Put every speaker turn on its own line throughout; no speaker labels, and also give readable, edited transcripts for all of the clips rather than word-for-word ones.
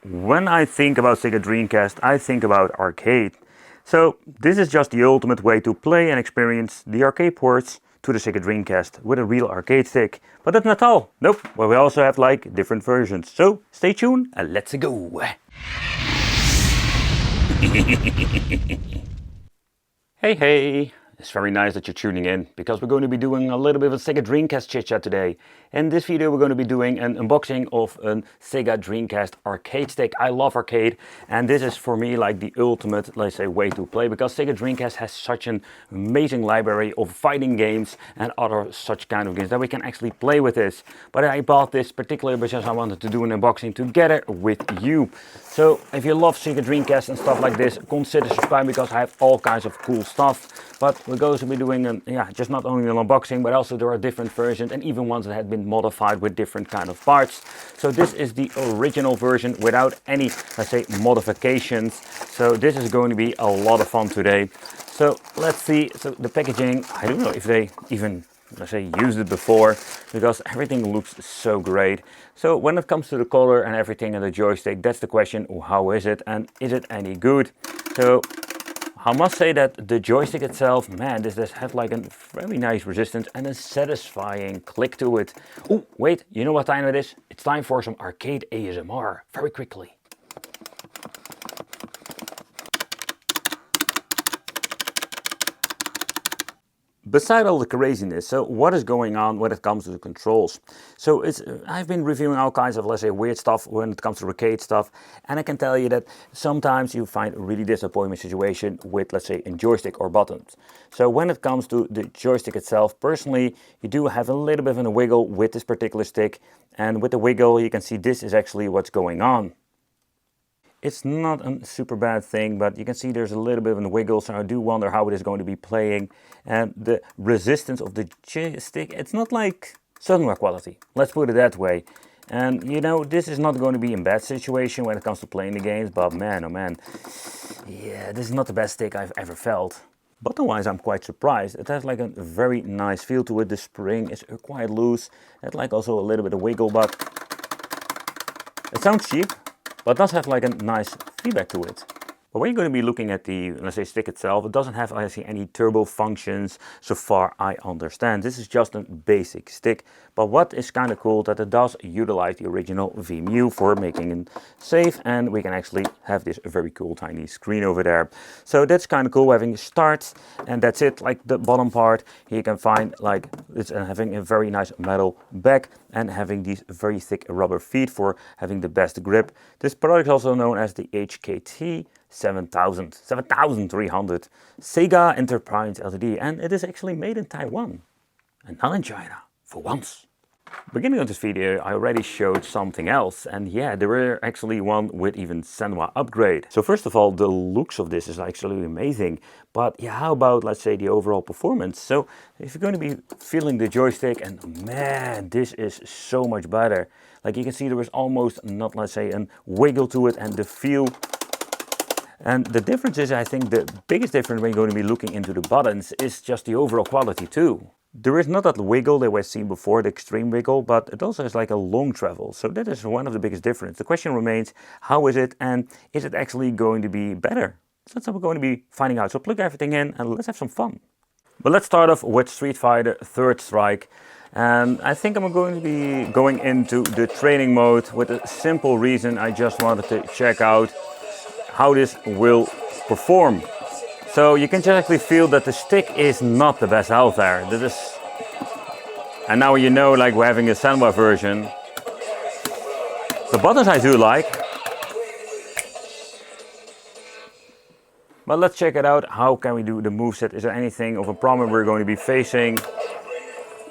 When I think about Sega Dreamcast, I think about arcade. So this is just the ultimate way to play and experience the arcade ports to the Sega Dreamcast with a real arcade stick. But that's not all. Nope, well, we also have like different versions. So stay tuned and let's go. Hey, it's very nice that you're tuning in because we're going to be doing a little bit of a Sega Dreamcast chit chat today. In this video we're going to be doing an unboxing of a Sega Dreamcast arcade stick. I love arcade and this is for me like the ultimate, let's say, way to play because Sega Dreamcast has such an amazing library of fighting games and other such kind of games that we can actually play with this. But I bought this particularly because I wanted to do an unboxing together with you. So if you love Sega Dreamcast and stuff like this, consider subscribing because I have all kinds of cool stuff. But we're going to be doing just not only an unboxing, but also there are different versions and even ones that had been modified with different kind of parts. So this is the original version without any, let's say, modifications. So this is going to be a lot of fun today. So let's see. So the packaging, I don't know if they even, let's say, used it before because everything looks so great. So when it comes to the color and everything and the joystick, that's the question, how is it and is it any good? So I must say that the joystick itself, man, this does have like a very nice resistance and a satisfying click to it. Oh, wait, you know what time it is? It's time for some arcade ASMR, very quickly. Beside all the craziness, so what is going on when it comes to the controls? So I've been reviewing all kinds of, let's say, weird stuff when it comes to arcade stuff, and I can tell you that sometimes you find a really disappointing situation with, let's say, a joystick or buttons. So when it comes to the joystick itself, personally, you do have a little bit of a wiggle with this particular stick, and with the wiggle you can see this is actually what's going on. It's not a super bad thing, but you can see there's a little bit of a wiggle, so I do wonder how it is going to be playing. And the resistance of the joystick, it's not like Sunware quality, let's put it that way. And you know, this is not going to be a bad situation when it comes to playing the games, but man, oh man, yeah, this is not the best stick I've ever felt. Button-wise, I'm quite surprised. It has like a very nice feel to it. The spring is quite loose. It like also a little bit of wiggle, but it sounds cheap. But it does have like a nice feedback to it. But when you're going to be looking at the, let's say, stick itself, it doesn't have actually any turbo functions so far I understand. This is just a basic stick. But what is kind of cool that it does utilize the original VMU for making it safe, and we can actually have this very cool tiny screen over there. So that's kind of cool, having start, and that's it. Like the bottom part, here you can find like it's having a very nice metal back and having these very thick rubber feet for having the best grip. This product is also known as the HKT 7300 Sega Enterprise Ltd, and it is actually made in Taiwan and not in China for once. Beginning of this video I already showed something else, and yeah, there were actually one with even Senwa upgrade. So first of all, the looks of this is actually amazing, but yeah, how about, let's say, the overall performance? So if you're going to be feeling the joystick, and man, this is so much better. Like you can see there is almost not, let's say, a wiggle to it, and the feel. And the difference is, I think the biggest difference when you're going to be looking into the buttons is just the overall quality too. There is not that wiggle that we've seen before, the extreme wiggle, but it also has like a long travel. So that is one of the biggest differences. The question remains, how is it, and is it actually going to be better? So that's what we're going to be finding out. So plug everything in and let's have some fun. But let's start off with Street Fighter Third Strike. And I think I'm going to be going into the training mode with a simple reason. I just wanted to check out how this will perform. So you can just actually feel that the stick is not the best out there. And now you know, like we're having a Senwa version. The buttons I do like. But let's check it out. How can we do the moveset? Is there anything of a problem we're going to be facing?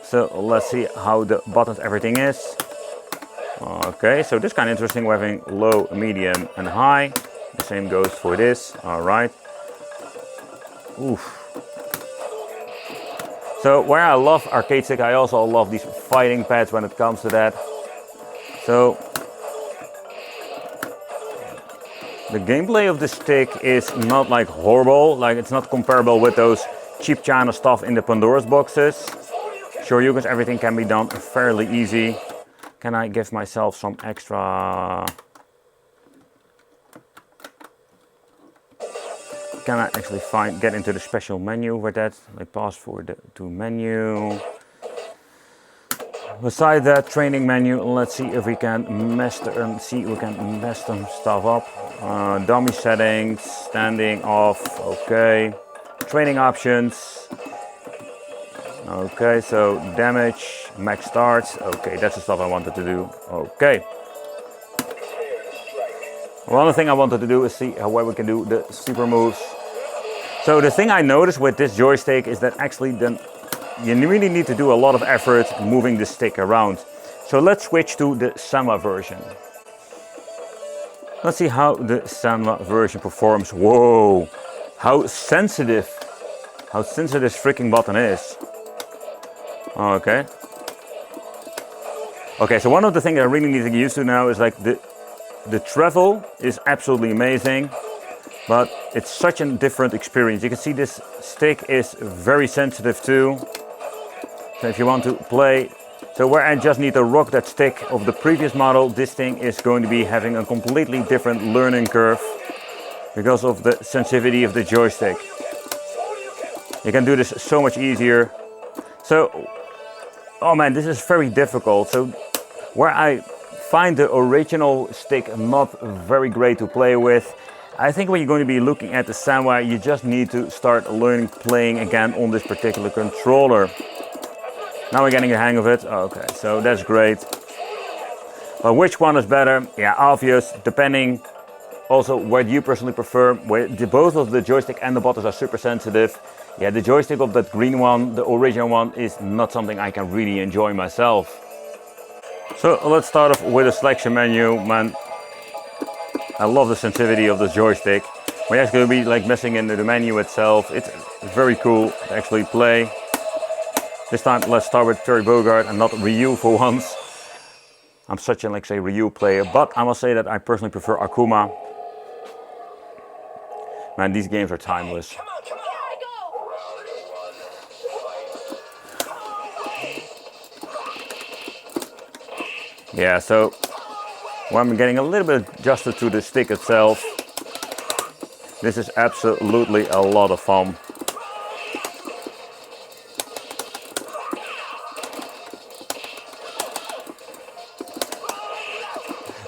So let's see how the buttons everything is. Okay, so this is kind of interesting. We're having low, medium and high. The same goes for this. All right. Oof. So where I love arcade stick, I also love these fighting pads when it comes to that. So the gameplay of the stick is not like horrible, like it's not comparable with those cheap China stuff in the Pandora's boxes. Sure, you guys, everything can be done fairly easy. Can I give myself some extra can I actually get into the special menu with that? Like pause to menu. Beside that training menu, let's see if we can mess some stuff up. Dummy settings, standing off, okay. Training options. Okay, so damage, max starts. Okay, that's the stuff I wanted to do. Okay. One other thing I wanted to do is see how well we can do the super moves. So the thing I noticed with this joystick is that actually you really need to do a lot of effort moving the stick around. So let's switch to the Sanwa version. Let's see how the Sanwa version performs. Whoa, how sensitive this freaking button is. Okay. Okay, so one of the things I really need to get used to now is like the travel is absolutely amazing, but it's such a different experience. You can see this stick is very sensitive too. So if you want to play, so where I just need to rock that stick of the previous model, this thing is going to be having a completely different learning curve because of the sensitivity of the joystick. You can do this so much easier. So, oh man, this is very difficult. So where I find the original stick not very great to play with, I think when you're going to be looking at the Sanwa, you just need to start learning playing again on this particular controller. Now we're getting the hang of it. Okay, so that's great. But which one is better? Yeah, obvious, depending also what you personally prefer. Both of the joystick and the buttons are super sensitive. Yeah, the joystick of that green one, the original one, is not something I can really enjoy myself. So let's start off with the selection menu. Man, I love the sensitivity of the joystick. We're actually going to be like messing into the menu itself. It's very cool to actually play. This time let's start with Terry Bogard and not Ryu for once. I'm such a Ryu player, but I must say that I personally prefer Akuma. Man, these games are timeless. Yeah, so when I'm getting a little bit adjusted to the stick itself, this is absolutely a lot of fun.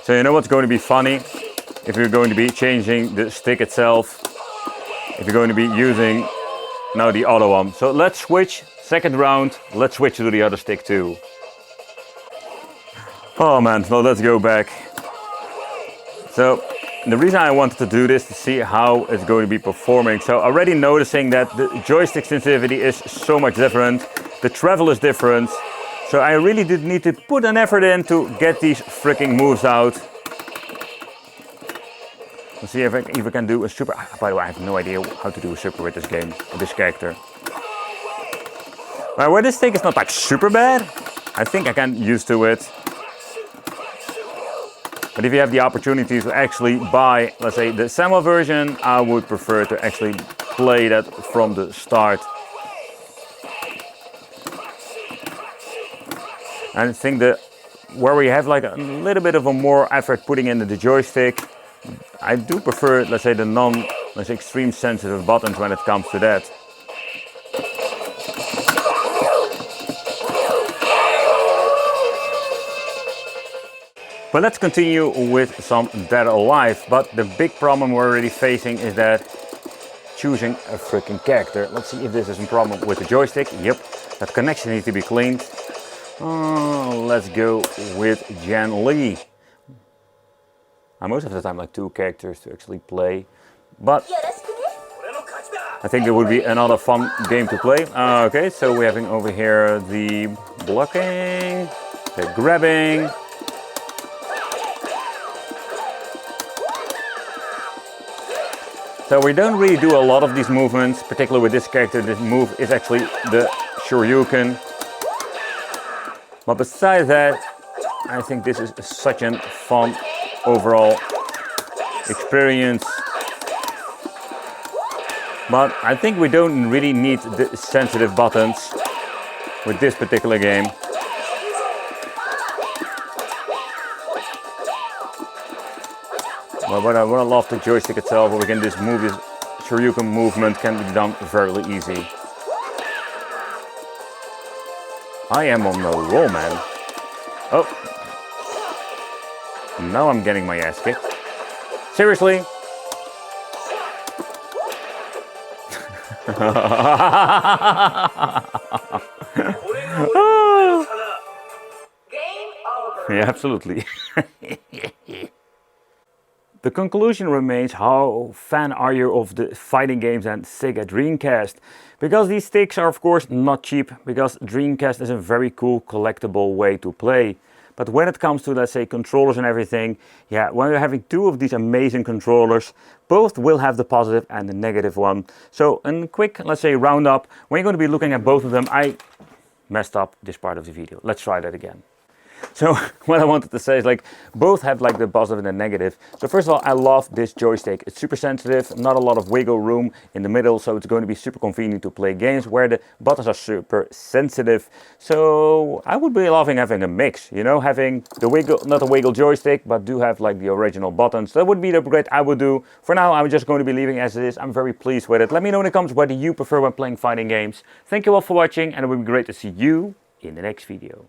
So you know what's going to be funny? If you're going to be changing the stick itself, if you're going to be using now the other one. So let's switch, second round, let's switch to the other stick too. Oh man, well let's go back. So the reason I wanted to do this to see how it's going to be performing. So already noticing that the joystick sensitivity is so much different, the travel is different. So I really did need to put an effort in to get these freaking moves out. Let's see if I can do a super. By the way, I have no idea how to do a super with this game, with this character. Well, where this thing is not like super bad, I think I can used to it. But if you have the opportunity to actually buy, let's say, the Sanwa version, I would prefer to actually play that from the start. And I think that where we have like a little bit of a more effort putting into the joystick, I do prefer, let's say, the let's say, extreme sensitive buttons when it comes to that. But let's continue with some Dead or Alive. But the big problem we're already facing is that choosing a freaking character. Let's see if this is a problem with the joystick. Yep, that connection needs to be cleaned. Let's go with Jan Lee. Most of the time like two characters to actually play, but I think it would be another fun game to play. Okay, so we're having over here the blocking, the grabbing. So we don't really do a lot of these movements, particularly with this character. This move is actually the Shoryuken. But besides that, I think this is such a fun overall experience. But I think we don't really need the sensitive buttons with this particular game. But what I love the joystick itself, we can just move this Shoryuken movement can be done fairly easy. I am on the roll, man. Oh. Now I'm getting my ass kicked. Seriously? Yeah, absolutely. The conclusion remains, how fan are you of the fighting games and Sega Dreamcast? Because these sticks are of course not cheap, because Dreamcast is a very cool collectible way to play. But when it comes to, let's say, controllers and everything, yeah, when you're having two of these amazing controllers, both will have the positive and the negative one. So a quick, let's say, roundup, when you're going to be looking at both of them, I messed up this part of the video. Let's try that again. So what I wanted to say is, like, both have like the positive and the negative. So first of all, I love this joystick. It's super sensitive, not a lot of wiggle room in the middle, so it's going to be super convenient to play games where the buttons are super sensitive. So I would be loving having a mix, you know, having the wiggle, not a wiggle joystick, but do have like the original buttons. That would be the upgrade I would do. For now, I'm just going to be leaving as it is. I'm very pleased with it. Let me know in the comments what do you prefer when playing fighting games. Thank you all for watching, and it would be great to see you in the next video.